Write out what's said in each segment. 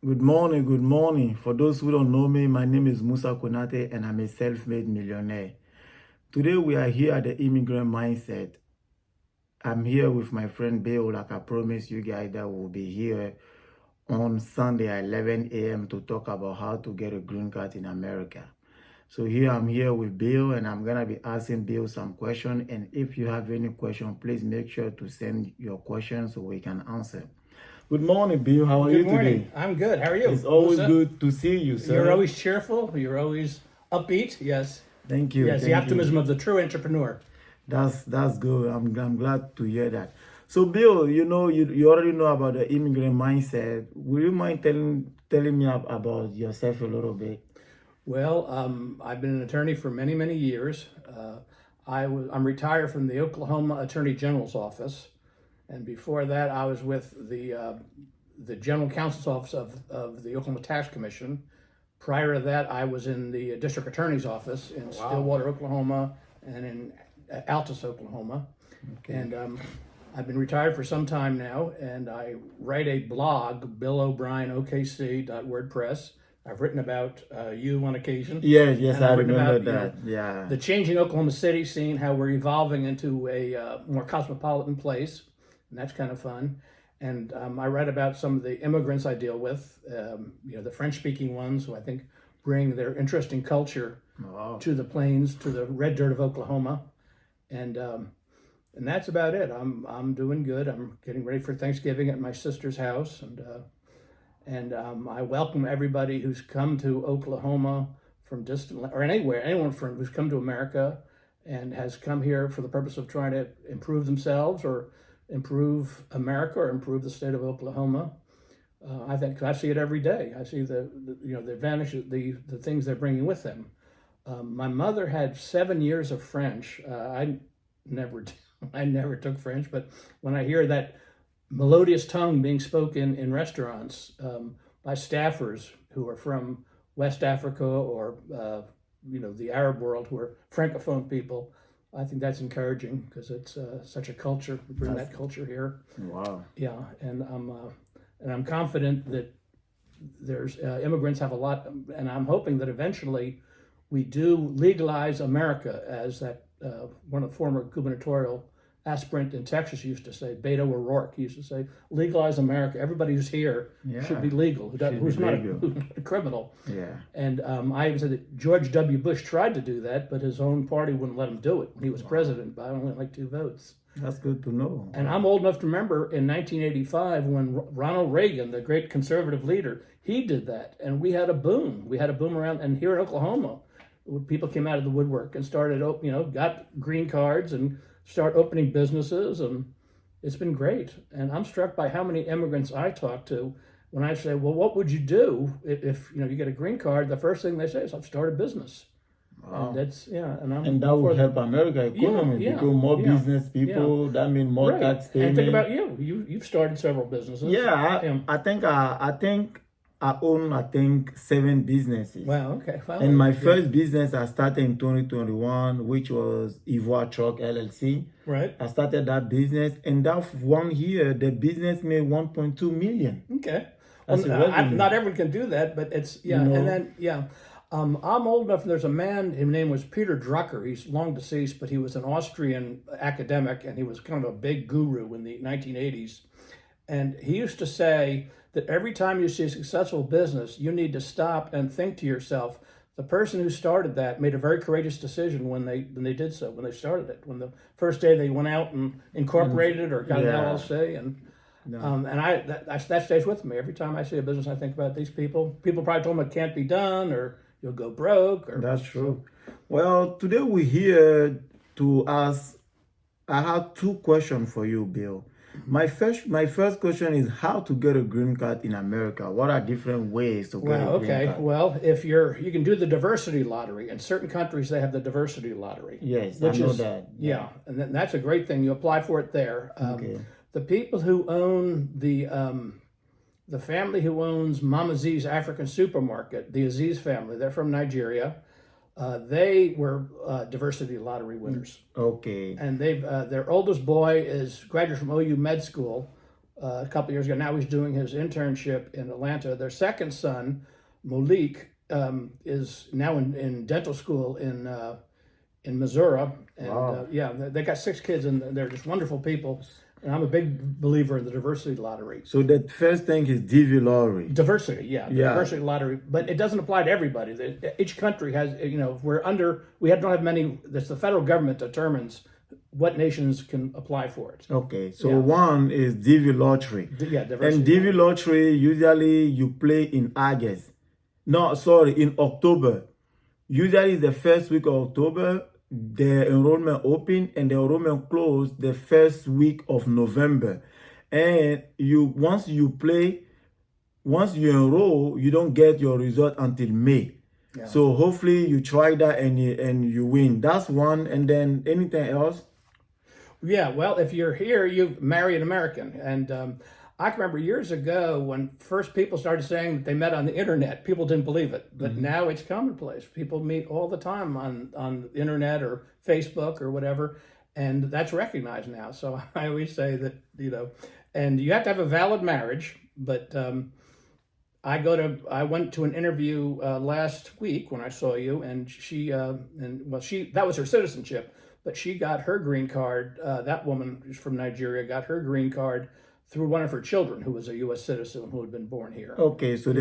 Good morning, good morning. For those who don't know me, my name is Musa Konate and I'm a self-made millionaire. Today we are here at the Immigrant Mindset. I'm here with my friend Bill, like I promised you guys that we'll be here on Sunday at 11 a.m. to talk about how to get a green card in America. So here I'm here with Bill and I'm gonna be asking Bill some questions. And if you have any question, please make sure to send your questions so we can answer. Good morning, Bill. How are Good you morning. today? I'm good. How are you, It's always Musa? good to see you, sir. You're always cheerful. You're always upbeat. Yes. Thank you. Yes, the Thank optimism you. of the true entrepreneur. That's good. I'm glad to hear that. So, Bill, you already know about the immigrant mindset. Will you mind telling me about yourself a little bit? Well, I've been an attorney for many, many years. I'm retired from the Oklahoma Attorney General's office, and before that, I was with the General Counsel's office of the Oklahoma Tax Commission. Prior to that, I was in the District Attorney's office in Stillwater, Oklahoma, and in Altus, Oklahoma. Okay. And I've been retired for some time now, and I write a blog, BillO'BrienOKC.wordpress. I've written about you on occasion. Yes, And I I've written remember about that. Yeah. the changing Oklahoma City scene, how we're evolving into a more cosmopolitan place, and that's kind of fun. And I write about some of the immigrants I deal with, the French-speaking ones who I think bring their interesting culture Wow. to the plains, to the red dirt of Oklahoma, and that's about it. I'm doing good. I'm getting ready for Thanksgiving at my sister's house, and I welcome everybody who's come to Oklahoma from distant or anywhere, anyone from who's come to America and has come here for the purpose of trying to improve themselves or improve America or improve the state of Oklahoma. I think I see it every day. I see the advantage, the things they're bringing with them. My mother had 7 years of French. I never I never took French, but when I hear that melodious tongue being spoken in restaurants by staffers who are from West Africa or the Arab world, who are francophone people, I think that's encouraging because it's such a culture. We bring that culture here. Wow. Yeah, and I'm confident that there's immigrants have a lot, and I'm hoping that eventually we do legalize America, as that one of the former gubernatorial aspirant in Texas used to say, Beto O'Rourke used to say, legalize America. Everybody who's here should be legal, who's not a criminal. Yeah. And I said that George W. Bush tried to do that, but his own party wouldn't let him do it when he was president by only like 2 votes. That's good to know. And I'm old enough to remember in 1985 when Ronald Reagan, the great conservative leader, he did that. And we had a boom. We had a boom around, and here in Oklahoma, people came out of the woodwork and started, got green cards and start opening businesses. And it's been great. And I'm struck by how many immigrants I talk to when I say, well, what would you do if you get a green card? The first thing they say is, I'll start a business. Wow. And that's, And that will help America economy because more business people, that means more tax payment. And think about you. You've started several businesses. Yeah, I think I own 7 businesses. Wow, okay. Well, And my first business I started in 2021, which was Ivoire Truck LLC. Right. I started that business, and that 1 year the business made 1.2 million. Okay. That's Not everyone can do that, but it's and then I'm old enough. There's a man. His name was Peter Drucker. He's long deceased, but he was an Austrian academic, and he was kind of a big guru in the 1980s. And he used to say that every time you see a successful business, you need to stop and think to yourself, the person who started that made a very courageous decision when they did so, when they started it, when the first day they went out and incorporated it or got an LLC. That stays with me. Every time I see a business, I think about these people. People probably told me it can't be done or you'll go broke. That's true. Well, today we're here to ask. I have 2 questions for you, Bill. My first question is how to get a green card in America. What are different ways to get a green card? Well, if you can do the diversity lottery. In certain countries, they have the diversity lottery. Yes, I know that. Yeah, and that's a great thing. You apply for it there. Okay. The people who own the family who owns Mama Z's African supermarket, the Aziz family, they're from Nigeria. They were diversity lottery winners. Okay. And their oldest boy is graduated from OU Med School, a couple years ago. Now he's doing his internship in Atlanta. Their second son, Malik, is now in dental school in Missouri. And Wow. yeah, they got 6 kids, and they're just wonderful people. And I'm a big believer in the diversity lottery. So the first thing is DV lottery. Diversity, yeah, the Yeah. diversity lottery, but it doesn't apply to everybody. Each country has, don't have many. That's the federal government determines what nations can apply for it. Okay, so Yeah. one is DV lottery. Yeah, diversity. And DV lottery, usually you play in August. No, sorry, in October. Usually the first week of October, the enrollment open and the enrollment close the first week of November. And once you enroll, you don't get your result until May. Yeah. So hopefully you try that and you win. That's one. And then anything else? Yeah, well, if you're here, you marry an American. And I can remember years ago when first people started saying that they met on the internet. People didn't believe it, but now it's commonplace. People meet all the time on the internet or Facebook or whatever, and that's recognized now. So I always say that, and you have to have a valid marriage, but I went to an interview last week when I saw you, and that was her citizenship, but she got her green card. That woman who's from Nigeria got her green card through one of her children, who was a U.S. citizen who had been born here. Okay, so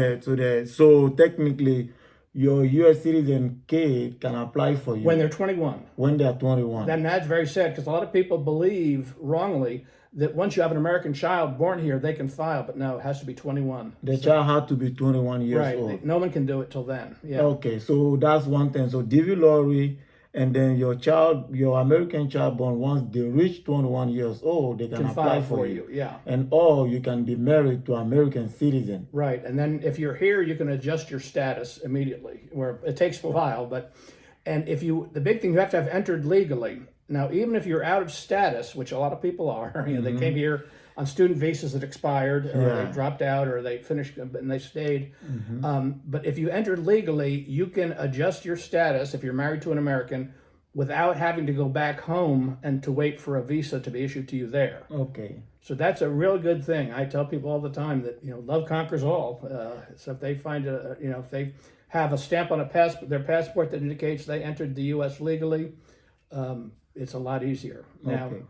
technically, your U.S. citizen kid can apply for you When they're 21. when they are 21. Then that's very sad, because a lot of people believe wrongly that once you have an American child born here, they can file, but no, it has to be 21. The child had to be 21 years Right. old. No one can do it till then. Yeah. Okay, so that's one thing. So DV lottery, and then your American child born, once they reach 21 years old, they can apply File for you. Yeah. And or you can be married to American citizen. Right. And then if you're here, you can adjust your status immediately, where it takes a while. And the big thing, you have to have entered legally. Now, even if you're out of status, which a lot of people are, they came here on student visas that expired, or they dropped out, or they finished and they stayed. But if you entered legally, you can adjust your status if you're married to an American without having to go back home and to wait for a visa to be issued to you there. Okay. So that's a real good thing. I tell people all the time that, love conquers all. So if they find if they have a stamp on their passport that indicates they entered the U.S. legally, it's a lot easier. Now, Okay.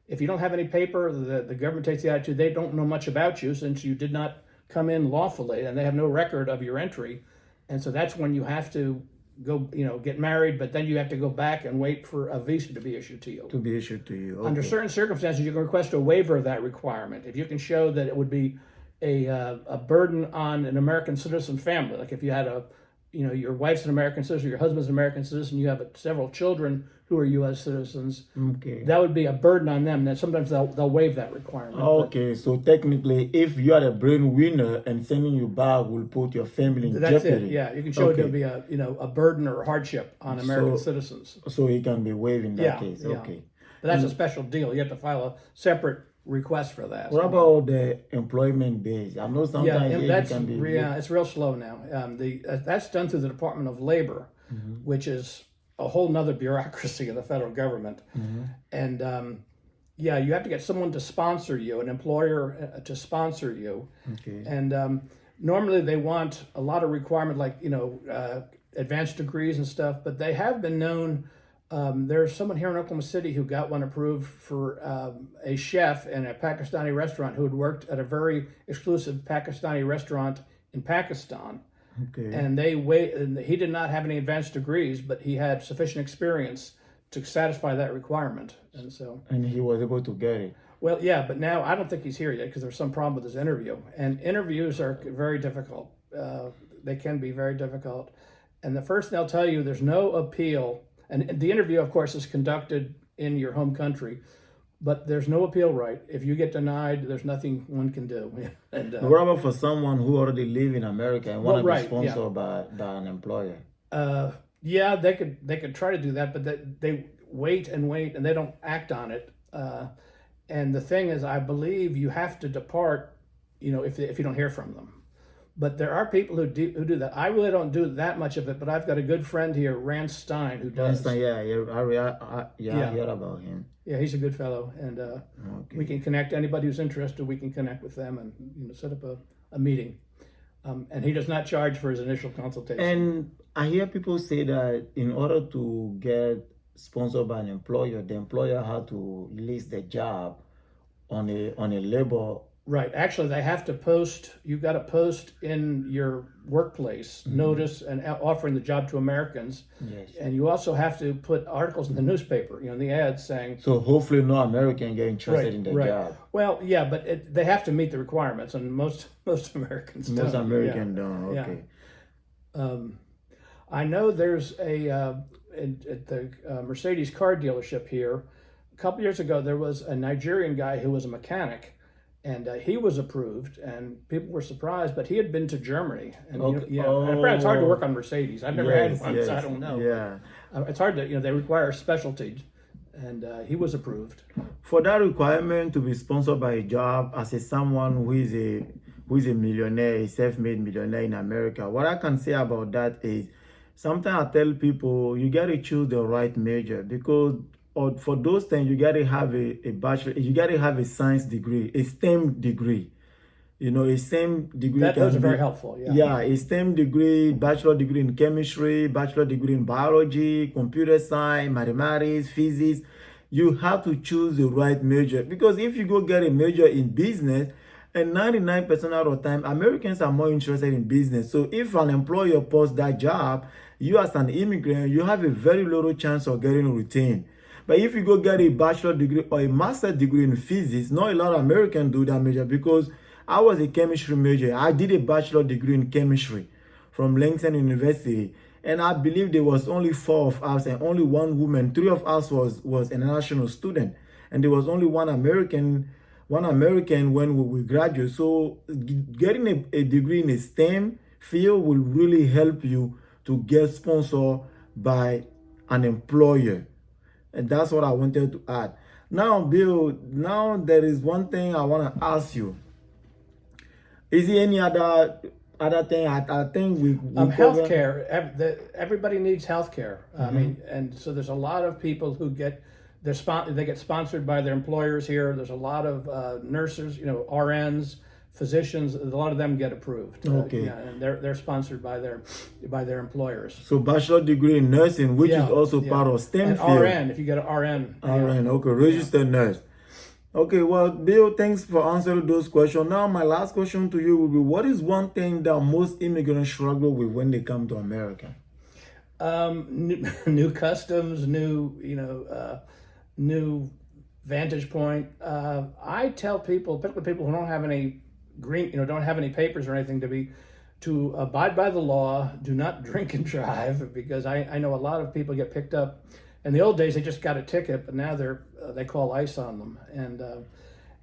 if you don't have any paper, the government takes the attitude they don't know much about you since you did not come in lawfully, and they have no record of your entry. And so that's when you have to go, get married, but then you have to go back and wait for a visa to be issued to you. To be issued to you. Okay. Under certain circumstances, you can request a waiver of that requirement. If you can show that it would be a burden on an American citizen family, like if you had your wife's an American citizen, your husband's an American citizen, you have several children who are U.S. citizens, Okay. that would be a burden on them. That sometimes they'll waive that requirement. Okay, so technically, if you are a breadwinner and sending you back will put your family in That's jeopardy. it. Yeah, you can show it to be a burden or a hardship on American citizens. So it can be waived in that case. Yeah. Okay. But that's a special deal. You have to file a separate request for that. What about the employment base? I know sometimes it can be. It's real slow now. That's done through the Department of Labor, which is a whole nother bureaucracy of the federal government. And you have to get someone to sponsor you, an employer to sponsor you. Okay. And normally they want a lot of requirement, like advanced degrees and stuff. But they have been known. There's someone here in Oklahoma City who got one approved for a chef in a Pakistani restaurant who had worked at a very exclusive Pakistani restaurant in Pakistan. Okay. And he did not have any advanced degrees, but he had sufficient experience to satisfy that requirement. And he was able to get it. Well, yeah, but now I don't think he's here yet because there's some problem with his interview. And interviews are very difficult. They can be very difficult. And the first thing they'll tell you, there's no appeal. And the interview, of course, is conducted in your home country, but there's no appeal right. If you get denied, there's nothing one can do. And, what about for someone who already live in America and want to be sponsored yeah. by an employer? Yeah, they could try to do that, but they wait and they don't act on it. And the thing is, I believe you have to depart, if you don't hear from them. But there are people who do that. I really don't do that much of it, but I've got a good friend here, Rand Stein, who does. Yeah, I Yeah. heard about him. Yeah, he's a good fellow, and we can connect. Anybody who's interested, we can connect with them and set up a meeting. And he does not charge for his initial consultation. And I hear people say that in order to get sponsored by an employer, the employer had to list the job on a labor. Right. Actually, they have to post. You've got to post in your workplace notice and offering the job to Americans. Yes. And you also have to put articles in the newspaper, in the ads saying. So hopefully no American get interested in the job. Well, yeah, but they have to meet the requirements, and most Americans don't. Most Americans don't. Okay. Yeah. I know there's at the Mercedes car dealership here. A couple years ago, there was a Nigerian guy who was a mechanic. And he was approved, and people were surprised. But he had been to Germany, and and it's hard to work on Mercedes. I've never had one, so I don't know. Yeah, it's hard to they require a specialty, and he was approved. For that requirement to be sponsored by a job as someone who is a millionaire, a self-made millionaire in America, what I can say about that is, sometimes I tell people you got to choose the right major, because or for those things, you got to have a bachelor, you got to have a science degree, a STEM degree. A STEM degree. Those are very helpful, yeah. Yeah, a STEM degree, bachelor degree in chemistry, bachelor degree in biology, computer science, mathematics, physics. You have to choose the right major, because if you go get a major in business, and 99% out of the time, Americans are more interested in business. So if an employer posts that job, you as an immigrant, you have a very little chance of getting retained. But if you go get a bachelor degree or a master's degree in physics, not a lot of Americans do that major, because I was a chemistry major. I did a bachelor degree in chemistry from Langston University. And I believe there was only 4 of us and only 1 woman. 3 of us was international student. And there was only one American when we graduated. So getting a degree in a STEM field will really help you to get sponsored by an employer. And that's what I wanted to add. Now, Bill, there is one thing I want to ask you. Is there any other thing? I think we healthcare. Everybody needs healthcare. I mean, and so there's a lot of people who get they get sponsored by their employers here. There's a lot of nurses, RNs, physicians. A lot of them get approved. Okay. And they're sponsored by their employers. So bachelor degree in nursing, which is also part of STEM and field. RN, if you get an RN. RN, okay, registered nurse. Okay, well, Bill, thanks for answering those questions. Now, my last question to you will be, what is one thing that most immigrants struggle with when they come to America? New customs, new vantage point. I tell people, particularly people who don't have any don't have any papers or anything, to abide by the law. Do not drink and drive, because I know a lot of people get picked up. In the old days, they just got a ticket, but now they call ICE on them.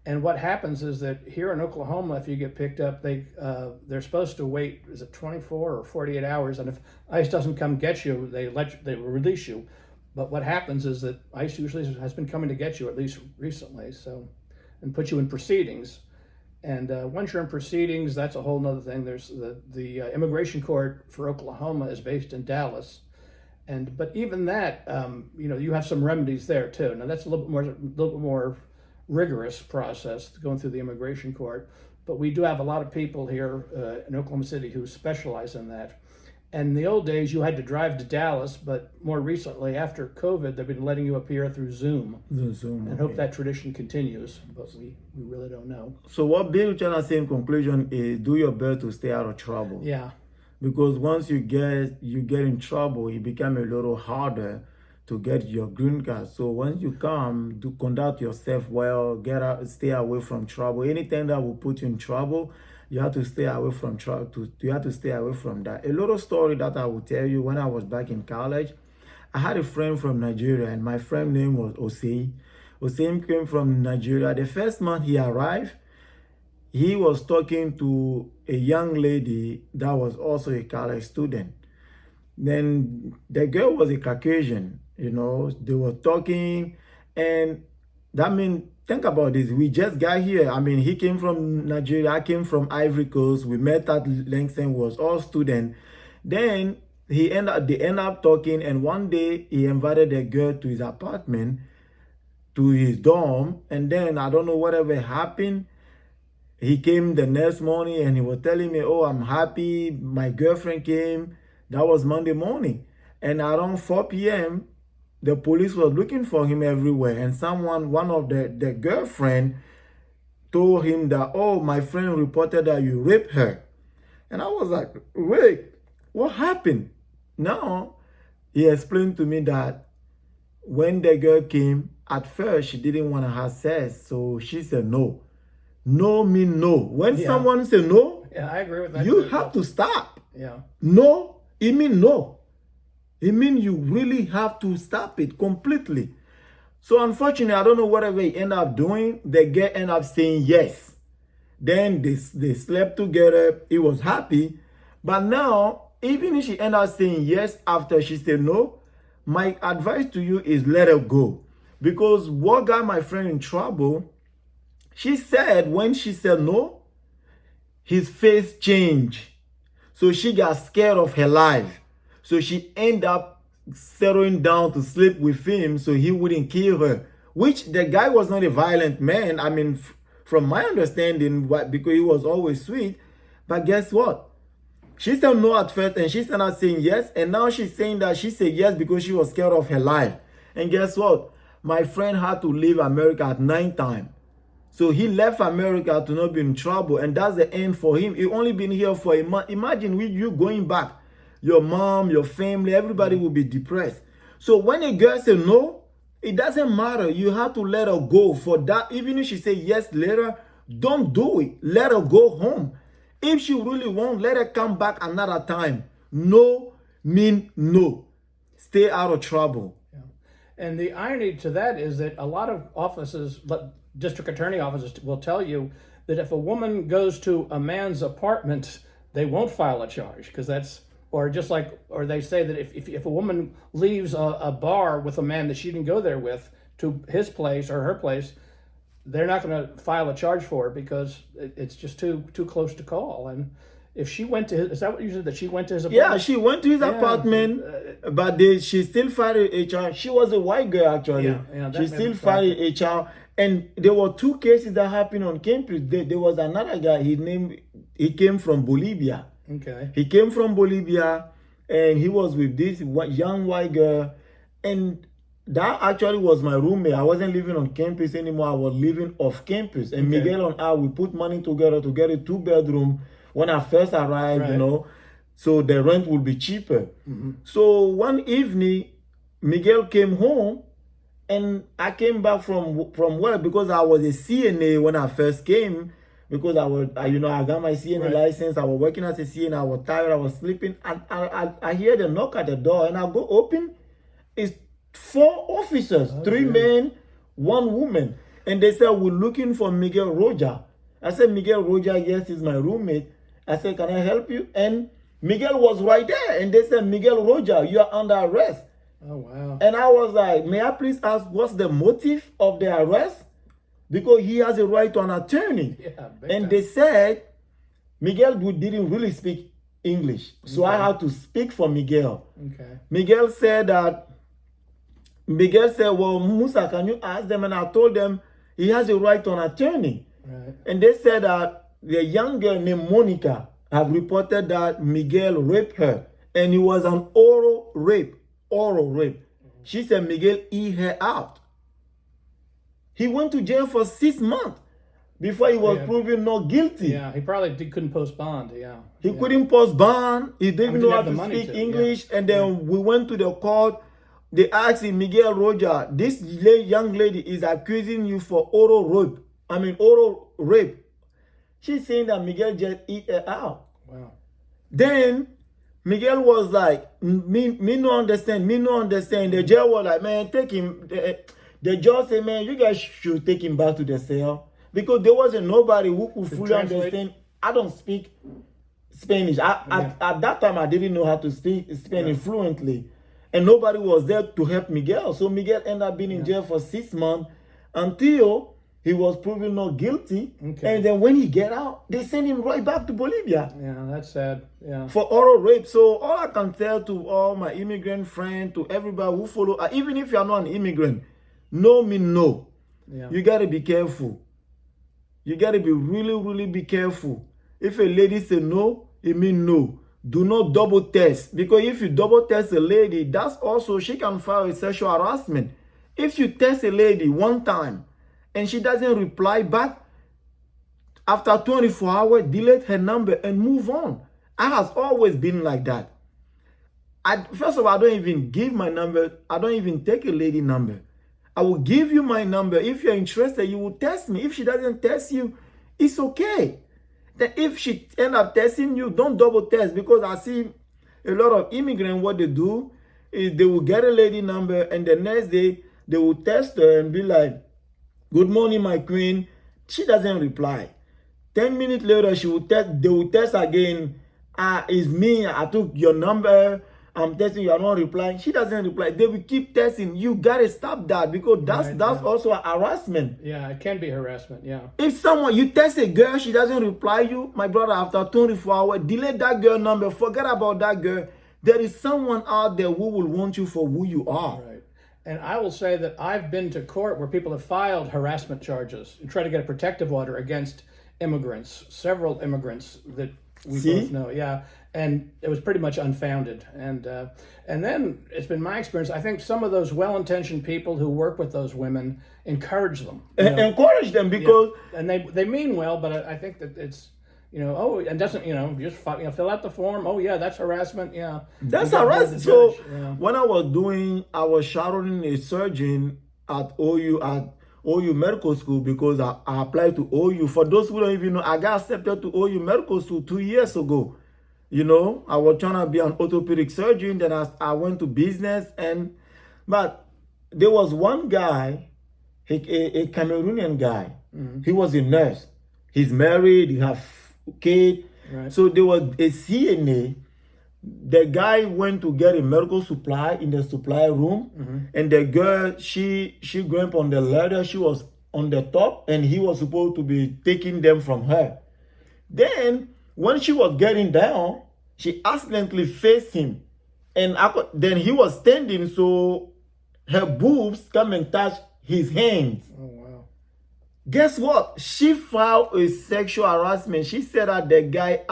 And what happens is that here in Oklahoma, if you get picked up, they're supposed to wait, is it 24 or 48 hours? And if ICE doesn't come get you, they release you. But what happens is that ICE usually has been coming to get you, at least recently, and put you in proceedings. And once you're in proceedings, that's a whole nother thing. There's the immigration court for Oklahoma is based in Dallas. But even that, you have some remedies there too. Now that's a little bit more rigorous process going through the immigration court. But we do have a lot of people here in Oklahoma City who specialize in that. And in the old days, you had to drive to Dallas, but more recently, after COVID, they've been letting you appear through Zoom. And hope that tradition continues, but we really don't know. So what Bill trying to say in conclusion is, do your best to stay out of trouble. Yeah. Because once you get in trouble, it becomes a little harder to get your green card. So once you come, to conduct yourself well, stay away from trouble. Anything that will put you in trouble, you have to stay away from you have to stay away from that. A little story that I will tell you: when I was back in college, I had a friend from Nigeria, and my friend name was Osei. Osei came from Nigeria. The first month he arrived, he was talking to a young lady that was also a college student. Then the girl was a Caucasian, they were talking, and that means think about this. We just got here. I mean, he came from Nigeria. I came from Ivory Coast. We met at Langston. Was all student. Then they end up talking. And one day he invited a girl to his apartment, to his dorm. And then I don't know whatever happened. He came the next morning and he was telling me, "Oh, I'm happy. My girlfriend came." That was Monday morning. And around 4 p.m., the police was looking for him everywhere. And one of the girlfriend told him that, "Oh, my friend reported that you raped her." And I was like, "Wait, what happened?" Now, he explained to me that when the girl came, at first she didn't want to have sex. So she said no. No means no. When someone says no, Yeah, I agree with that. you have to stop. Yeah. No, it means no. It means you really have to stop it completely. So unfortunately, I don't know whatever he ended up doing. The girl ended up saying yes. Then they slept together. He was happy. But now, even if she ended up saying yes after she said no, my advice to you is let her go. Because what got my friend in trouble, she said when she said no, his face changed. So she got scared of her life. So she ended up settling down to sleep with him so he wouldn't kill her. Which the guy was not a violent man. I mean, from my understanding, because he was always sweet. But guess what? She said no at first and she started saying yes. And now she's saying that she said yes because she was scared of her life. And guess what? My friend had to leave America at 9 times. So he left America to not be in trouble. And that's the end for him. He only been here for a month. Imagine you going back. Your mom, your family, everybody will be depressed. So when a girl says no, it doesn't matter. You have to let her go for that. Even if she say yes later, don't do it. Let her go home. If she really won't, let her come back another time. No mean no. Stay out of trouble. Yeah. And the irony to that is that a lot of offices, district attorney offices, will tell you that if a woman goes to a man's apartment, they won't file a charge because that's, or they say that if a woman leaves a bar with a man that she didn't go there with to his place or her place, they're not going to file a charge for her because it's just too close to call. And if she went to his, is that what you said, that she went to his apartment? Yeah, she went to his apartment, but she still filed HR. She was a white girl, actually. She still filed HR. And there were 2 cases that happened on campus. There was another guy, he came from Bolivia. Okay. He came from Bolivia, and he was with this young white girl. And that actually was my roommate. I wasn't living on campus anymore. I was living off campus. And Miguel and I, we put money together to get a 2-bedroom when I first arrived, so the rent would be cheaper. So one evening, Miguel came home, and I came back from work because I was a CNA when I first came. Because I got my CNA license. I was working as a CNA. I was tired. I was sleeping. And I hear the knock at the door, and I go open. It's 4 officers, 3 men, 1 woman. And they said, "We're looking for Miguel Roja." I said, "Miguel Roja, yes, he's my roommate." I said, "Can I help you?" And Miguel was right there. And they said, "Miguel Roja, you are under arrest." Oh, wow. And I was like, "May I please ask what's the motive of the arrest?" Because he has a right to an attorney. Yeah, and they said Miguel didn't really speak English. So I had to speak for Miguel. Okay. Miguel said, "Well, Musa, can you ask them?" And I told them he has a right to an attorney. Right. And they said that the young girl named Monica had reported that Miguel raped her. And it was an oral rape. She said Miguel eat her out. He went to jail for 6 months before he was proven not guilty. Yeah, he probably couldn't post bond. Yeah. He couldn't post bond. He didn't know how to speak English. Yeah. And then we went to the court. They asked him, "Miguel Roja, this young lady is accusing you for oral rape. She's saying that Miguel just eat her out." Wow. Then Miguel was like, me no understand. The jail was like, "Man, take him." The judge said, "Man, you guys should take him back to the cell." Because there wasn't nobody who could fully understand. I don't speak Spanish. At that time, I didn't know how to speak Spanish fluently. And nobody was there to help Miguel. So Miguel ended up being in jail for 6 months until He was proven not guilty. Okay. And then when he get out, they send him right back to Bolivia Yeah, that's sad. Yeah. for oral rape. So all I can tell to all my immigrant friends, to everybody who follow, even if you are not an immigrant, no mean no. Yeah. You got to be careful. You got to be really, really be careful. If a lady say no, it mean no. Do not double test, because if you double test a lady, that's also, she can file a sexual harassment. If you test a lady one time and she doesn't reply back, after 24 hours, delete her number and move on. I has always been like that. First of all, I don't even give my number. I don't even take a lady number. I will give you my number. If you're interested, you will test me. If she doesn't test you, it's okay. Then if she end up testing you, don't double test, because I see a lot of immigrants, what they do is they will get a lady number and the next day they will test her and be like, good morning, my queen. She doesn't reply. 10 minutes later, they will test again. It's me. I took your number. I'm testing, you are not replying. She doesn't reply. They will keep testing. You gotta stop that, because that's also a harassment. Yeah, it can be harassment. Yeah. If you test a girl, she doesn't reply you, my brother, after 24 hours, delete that girl number. Forget about that girl. There is someone out there who will want you for who you are. Right. And I will say that I've been to court where people have filed harassment charges and tried to get a protective order against immigrants, several immigrants that we both know. Yeah. And it was pretty much unfounded. And then it's been my experience, I think some of those well-intentioned people who work with those women encourage them. Encourage them, because... Yeah. And they mean well, but I think that it's, and doesn't, just fill out the form. Oh, yeah, that's harassment. Yeah. That's harassment. So when I was shadowing a surgeon at OU Medical School, because I applied to OU. For those who don't even know, I got accepted to OU Medical School 2 years ago. I was trying to be an orthopedic surgeon. Then I went to business, but there was one guy, a Cameroonian guy. Mm-hmm. He was a nurse. He's married. He have kid. Right. So there was a CNA. The guy went to get a medical supply in the supply room, mm-hmm. and the girl, she grabbed on the ladder. She was on the top, and he was supposed to be taking them from her. Then when she was getting down, she accidentally faced him. And then he was standing, so her boobs come and touch his hands. Oh, wow. Guess what? She filed a sexual harassment. She said that the guy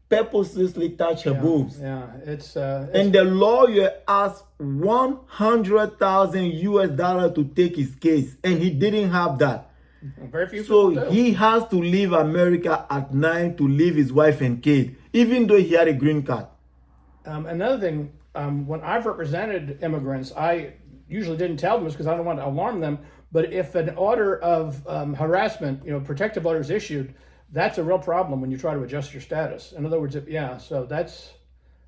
purposely touched her boobs. Yeah, it's and the lawyer asked $100,000 to take his case, and he didn't have that. Very few so people do. He has to leave America at 9 to leave his wife and kid, even though he had a green card. Another thing, when I've represented immigrants, I usually didn't tell them this because I don't want to alarm them. But if an order of harassment, protective order is issued, that's a real problem when you try to adjust your status. In other words, so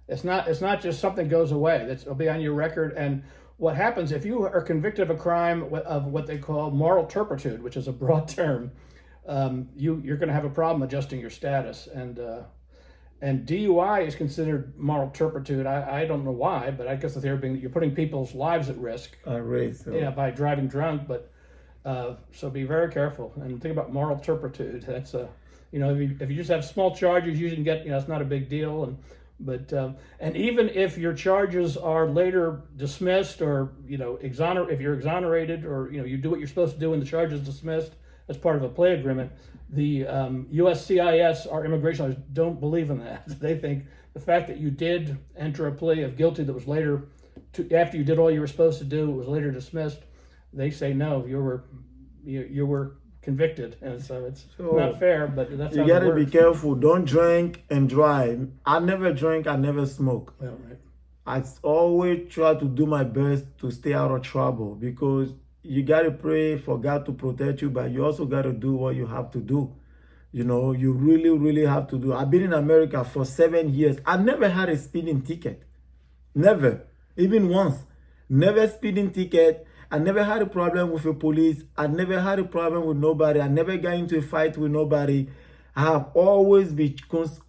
it's not just something goes away. It'll be on your record. And what happens if you are convicted of a crime of what they call moral turpitude, which is a broad term, you're going to have a problem adjusting your status. And DUI is considered moral turpitude. I don't know why, but I guess the theory being that you're putting people's lives at risk. By driving drunk. But so be very careful and think about moral turpitude. That's if you just have small charges, you can get it's not a big deal. And even if your charges are later dismissed or if you're exonerated or you do what you're supposed to do and the charge is dismissed as part of a plea agreement, the USCIS, our immigration lawyers, don't believe in that. They think the fact that you did enter a plea of guilty that was later, after you did all you were supposed to do, it was later dismissed. They say no, you were convicted, and so it's not fair. But that's you gotta be careful. Don't drink and drive. I never drink. I never smoke. Well, right. I always try to do my best to stay out of trouble, because you gotta pray for God to protect you, but you also gotta do what you have to do. You really, really have to do. I've been in America for 7 years. I never had a speeding ticket. Never. Even once. Never speeding ticket. I never had a problem with the police. I never had a problem with nobody. I never got into a fight with nobody. I have always been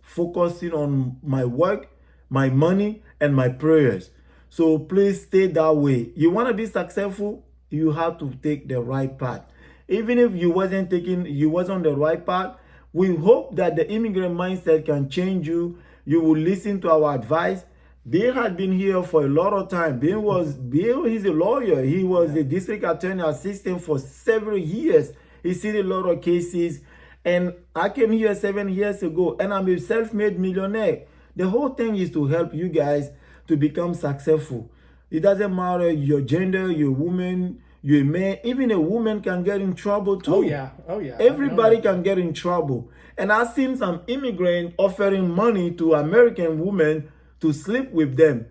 focusing on my work, my money, and my prayers. So please stay that way. You want to be successful, you have to take the right path. even if you wasn't on the right path, we hope that the immigrant mindset can change you. You will listen to our advice. Bill had been here for a lot of time. Bill, he's a lawyer. He was the district attorney assistant for several years. He's seen a lot of cases. And I came here 7 years ago, and I'm a self-made millionaire. The whole thing is to help you guys to become successful. It doesn't matter your gender, you're a woman, you're a man. Even a woman can get in trouble too. Oh yeah. Everybody can get in trouble. And I've seen some immigrants offering money to American women to sleep with them.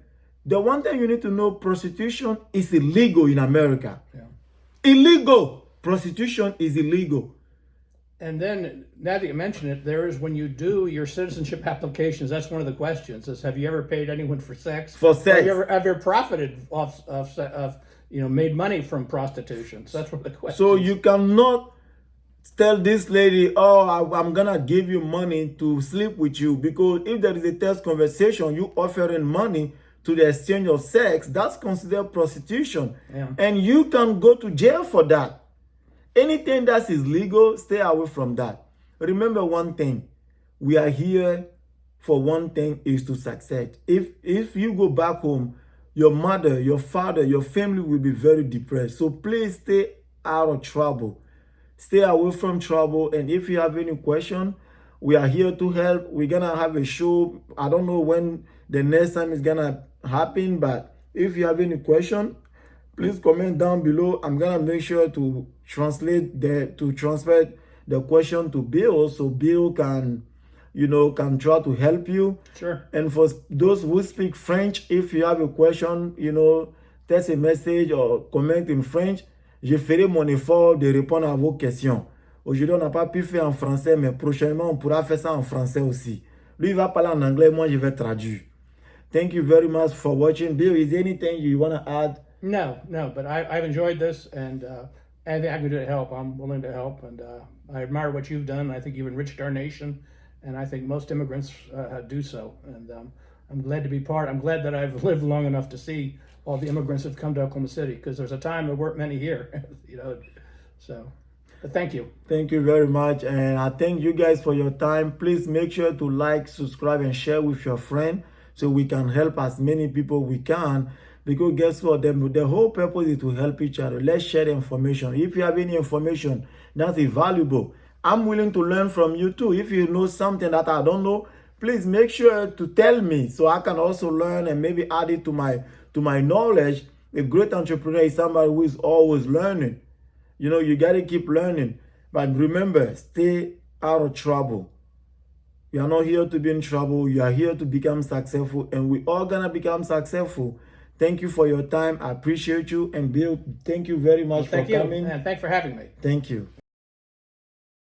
The one thing you need to know, prostitution is illegal in America. Yeah. Illegal. Prostitution is illegal. And then, now that you mention it, there is, when you do your citizenship applications, that's one of the questions: is have you ever paid anyone for sex? For sex. Have you ever profited of made money from prostitution? So that's one of the questions. So you cannot tell this lady, oh, I'm gonna give you money to sleep with you, because if there is a text conversation, you offering money to the exchange of sex, that's considered prostitution. Yeah. And you can go to jail for that. Anything that is legal, stay away from that. Remember one thing, we are here for one thing, is to succeed. If you go back home, your mother, your father, your family will be very depressed. So please stay out of trouble. Stay away from trouble. And if you have any question, we are here to help. We're gonna have a show. I don't know when the next time is gonna happen, but if you have any question, please comment down below. I'm gonna make sure to transfer the question to Bill, so Bill can try to help you. Sure. And for those who speak French, if you have a question, text a message or comment in French. Je ferai mon effort de répondre à vos questions. Aujourd'hui, on n'a pas pu faire en français, mais prochainement, on pourra faire ça en français aussi. Lui, il va parler en anglais, moi, je vais traduire. Thank you very much for watching. Bill, is there anything you want to add? No, but I've enjoyed this, and anything I can do to help, I'm willing to help. And I admire what you've done. I think you've enriched our nation, and I think most immigrants do so. And I'm glad to be part. I'm glad that I've lived long enough to see all the immigrants that have come to Oklahoma City, because there's a time there weren't many here. So but thank you. Thank you very much, and I thank you guys for your time. Please make sure to like, subscribe, and share with your friend, so we can help as many people we can. Because guess what? The whole purpose is to help each other. Let's share the information. If you have any information that is valuable, I'm willing to learn from you too. If you know something that I don't know, please make sure to tell me, so I can also learn and maybe add it to my knowledge. A great entrepreneur is somebody who is always learning. You got to keep learning. But remember, stay out of trouble. You are not here to be in trouble. You are here to become successful, and we all gonna become successful. Thank you for your time. I appreciate you. And Bill, thank you very much for coming. And thanks for having me. Thank you.